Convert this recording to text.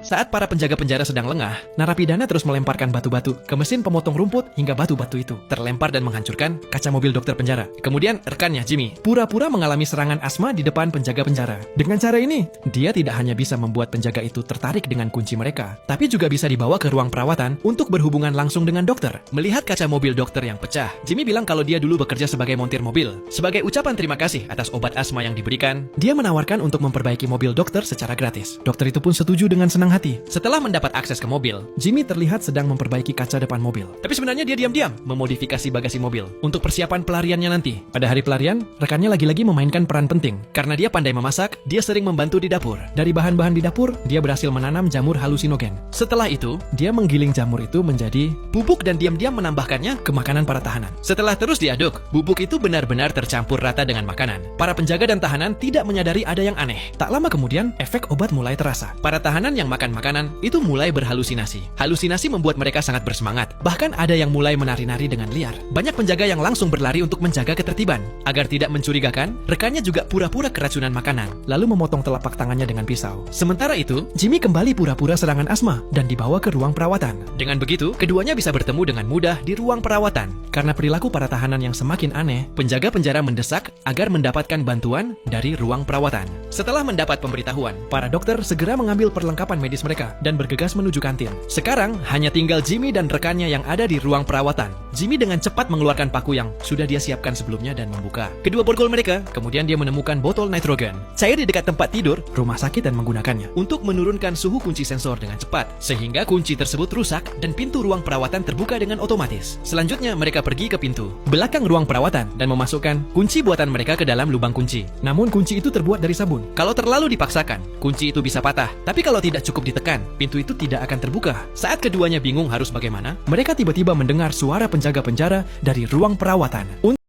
Saat para penjaga penjara sedang lengah, narapidana terus melemparkan batu-batu ke mesin pemotong rumput hingga batu-batu itu terlempar dan menghancurkan kaca mobil dokter penjara. Kemudian rekannya Jimmy pura-pura mengalami serangan asma di depan penjaga penjara. Dengan cara ini, dia tidak hanya bisa membuat penjaga itu tertarik dengan kunci mereka, tapi juga bisa dibawa ke ruang perawatan untuk berhubungan langsung dengan dokter. Melihat kaca mobil dokter yang pecah, Jimmy bilang kalau dia dulu bekerja sebagai montir mobil. Sebagai ucapan terima kasih atas obat asma yang diberikan, dia menawarkan untuk memperbaiki mobil dokter secara gratis. Dokter itu pun setuju dengan senang hati. Setelah mendapat akses ke mobil, Jimmy terlihat sedang memperbaiki kaca depan mobil. Tapi sebenarnya dia diam-diam memodifikasi bagasi mobil untuk persiapan pelariannya nanti. Pada hari pelarian, rekannya lagi-lagi memainkan peran penting. Karena dia pandai memasak, dia sering membantu di dapur. Dari bahan-bahan di dapur, dia berhasil menanam jamur halusinogen. Setelah itu, dia menggiling jamur itu menjadi bubuk dan diam-diam menambahkannya ke makanan para tahanan. Setelah terus diaduk, bubuk itu benar-benar tercampur rata dengan makanan. Para penjaga dan tahanan tidak menyadari ada yang aneh. Tak lama kemudian, efek obat mulai terasa. Para tahanan yang makan makanan itu mulai berhalusinasi. Halusinasi membuat mereka sangat bersemangat. Bahkan ada yang mulai menari-nari dengan liar. Banyak penjaga yang langsung berlari untuk menjaga ketertiban. Agar tidak mencurigakan, rekannya juga pura-pura keracunan makanan, lalu memotong telapak tangannya dengan pisau. Sementara itu, Jimmy kembali pura-pura serangan asma dan dibawa ke ruang perawatan. Dengan begitu, keduanya bisa bertemu dengan mudah di ruang perawatan. Karena perilaku para tahanan yang semakin aneh, penjaga penjara mendesak agar mendapatkan bantuan dari ruang perawatan. Setelah mendapat pemberitahuan, para dokter segera mengambil perlengkapan medis mereka dan bergegas menuju kantin. Sekarang, hanya tinggal Jimmy dan rekannya yang ada di ruang perawatan. Jimmy dengan cepat mengeluarkan paku yang sudah dia siapkan sebelumnya dan membuka kedua borgol mereka. Kemudian dia menemukan botol nitrogen cair di dekat tempat tidur rumah sakit dan menggunakannya untuk menurunkan suhu kunci sensor dengan cepat, sehingga kunci tersebut rusak dan pintu ruang perawatan terbuka dengan otomatis. Selanjutnya, mereka pergi ke pintu belakang ruang perawatan dan memasukkan kunci buatan mereka ke dalam lubang kunci. Namun kunci itu terbuat dari sabun. Kalau terlalu dipaksakan, kunci itu bisa patah. Tapi kalau tidak cukup ditekan, pintu itu tidak akan terbuka. Saat keduanya bingung harus bagaimana, mereka tiba-tiba mendengar suara penjaga penjara dari ruang perawatan.